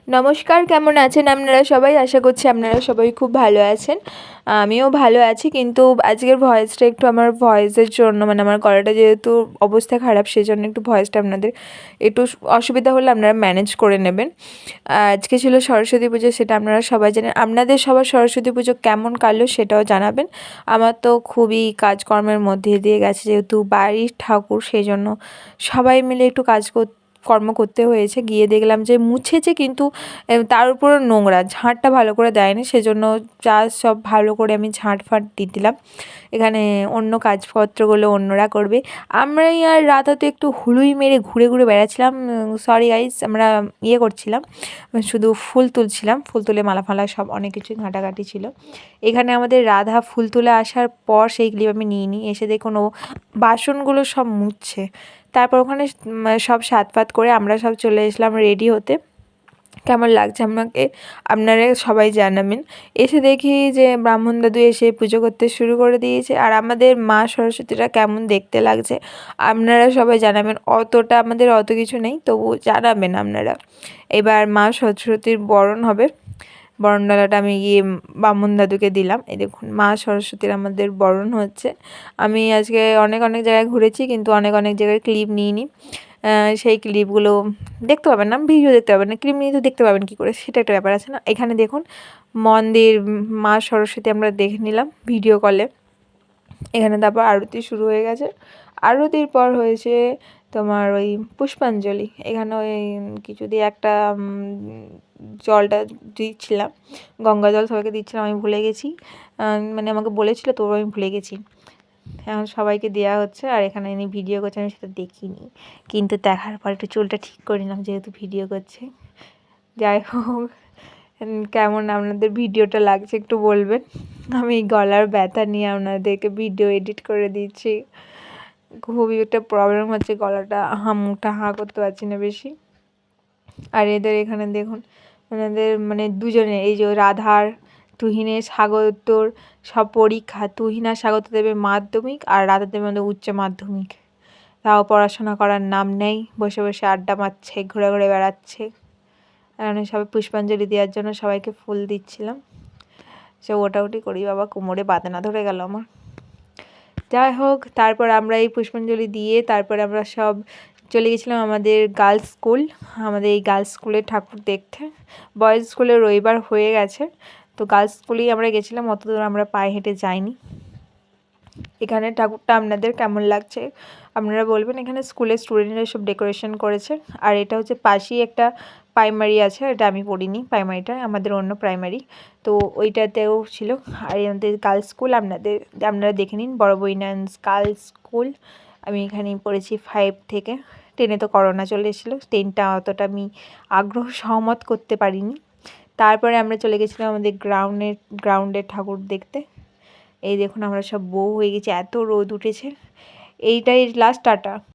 নমস্কার, কেমন আছেন আপনারা সবাই? আশা করছি আপনারা সবাই খুব ভালো আছেন। আমিও ভালো আছি, কিন্তু আজকের ভয়েসটা একটু আমার ভয়েসের জন্য মানে আমার গলাটা যেহেতু অবস্থা খারাপ, সেজন্য একটু ভয়েসটা আপনাদের একটু অসুবিধা হলে আপনারা ম্যানেজ করে নেবেন। আজকে ছিল সরস্বতী পুজো, সেটা আপনারা সবাই জানেন। আপনাদের সবার সরস্বতী পুজো কেমন কাটলো সেটাও জানাবেন। আমার তো খুবই কাজকর্মের মধ্যে দিয়ে গেছে, যেহেতু বাড়ির ঠাকুর, সেই জন্য সবাই মিলে একটু কর্ম করতে হয়েছে। গিয়ে দেখলাম যে মুছেছে, কিন্তু তার উপরও নোংরা, ঝাঁটটা ভালো করে দেয়নি, সেজন্য যা সব ভালো করে আমি ঝাঁট ফাঁট দিয়ে দিলাম। এখানে অন্য কাজপত্রগুলো অন্যরা করবে। আমরাই আর রাধা তো একটু হুলুই মেরে ঘুরে ঘুরে বেড়াচ্ছিলাম। সরি গাইস, আমরা করছিলাম, শুধু ফুল তুলছিলাম। ফুল তুলে মালা ফালা সব অনেক কিছুই ঘাঁটাঘাঁটি ছিল। এখানে আমাদের রাধা ফুল তুলে আসার পর সেই ক্লিপ আমি নিয়ে এসে দেখুন ও বাসনগুলো সব মুছছে। তারপর ওখানে সব সাত করে আমরা সব চলে এসলাম রেডি হতে। কেমন লাগছে আমাকে আপনারা সবাই জানাবেন। এসে দেখি যে ব্রাহ্মণ দাদু এসে পুজো করতে শুরু করে দিয়েছে। আর আমাদের মা সরস্বতীটা কেমন দেখতে লাগছে আপনারা সবাই জানাবেন। আমাদের অত কিছু নেই, তবু জানাবেন আপনারা। এবার মা সরস্বতীর বরণ হবে। বরণডালাটা আমি গিয়ে ব্রাহ্মণ দাদুকে দিলাম। এই দেখুন মা সরস্বতীর আমাদের বরণ হচ্ছে। আমি আজকে অনেক জায়গায় ঘুরেছি, কিন্তু অনেক জায়গায় ক্লিপ নিইনি। সেই ক্লিপগুলো দেখতে পাবেন না, ভিডিও দেখতে পাবেন না, ক্লিপ নিয়ে তো দেখতে পাবেন কী করে, সেটা একটা ব্যাপার আছে না। এখানে দেখুন মন্দির মা সরস্বতী আমরা দেখে নিলাম ভিডিও কলে। এখানে তারপর আরতি শুরু হয়ে গেছে। আরতির পর হয়েছে তোমার ওই পুষ্পাঞ্জলি। এখানে ওই কিছু দিয়ে একটা জলটা দিচ্ছিলাম, গঙ্গা জল সবাইকে দিচ্ছিলাম। আমি ভুলে গেছি, মানে আমাকে বলেছিল, তো আমি ভুলে গেছি। এখন সবাইকে দেওয়া হচ্ছে। আর এখানে ইনি ভিডিও করছে, আমি সেটা দেখিনি, কিন্তু দেখার পর একটু চুলটা ঠিক করে নিলাম, যেহেতু ভিডিও করছে। যাই হোক, কেমন আপনাদের ভিডিওটা লাগছে একটু বলবেন। আমি গলার ব্যথা নিয়ে আপনাদেরকে ভিডিও এডিট করে দিচ্ছি। খুবই একটা প্রবলেম হচ্ছে, গলাটা মুখটা করতে পারছি না বেশি। আর এদের এখানে দেখুন ওনাদের মানে দুজনে, এই যে রাধার তুহিনের স্বাগতর সব পরীক্ষা। তুহিন আর স্বাগত দেবে মাধ্যমিক, আর রাধা দেবে আমাদের উচ্চ মাধ্যমিক। তাও পড়াশোনা করার নাম নেই, বসে বসে আড্ডা মারছে, ঘুরে ঘুরে বেড়াচ্ছে। এখানে সবাই পুষ্পাঞ্জলি দেওয়ার জন্য সবাইকে ফুল দিচ্ছিলাম। সে ওটাউটি করি, বাবা কোমরে বাঁধনা ধরে গেল আমার। যাই হোক, তারপর আমরা এই পুষ্পাঞ্জলি দিয়ে তারপরে আমরা সব চলে গেছিলাম আমাদের গার্লস স্কুল। আমাদের এই গার্লস স্কুলে ঠাকুর দেখতে। বয়েজ স্কুলে রবিবার হয়ে গেছে, তো গার্লস স্কুলেই আমরা গেছিলাম। অত দূর আমরা পায়ে হেঁটে যাইনি। এখানে ঠাকুরটা আপনাদের কেমন লাগছে আপনারা বলবেন। এখানে স্কুলের স্টুডেন্টরা সব ডেকোরেশন করেছে। আর এটা হচ্ছে পাশেই একটা প্রাইমারি আছে, এটা আমি পড়িনি প্রাইমারিটা, আমাদের অন্য প্রাইমারি, তো ওইটাতেও ছিল। আর আমাদের গার্লস স্কুল আপনারা দেখে নিন, বড় বইনান্স গার্লস স্কুল। আমি এখানেই পড়েছি 5 থেকে 10। তো করোনা চলে এসেছিলো, 10টা অতটা আমি আগ্রহ সহমত করতে পারিনি। তারপরে আমরা চলে গেছিলাম আমাদের গ্রাউন্ডের ঠাকুর দেখতে। এই দেখুন আমরা সব বউ হয়ে গেছি, এত রোদ উঠেছে। এইটাই লাস্ট, টাটা।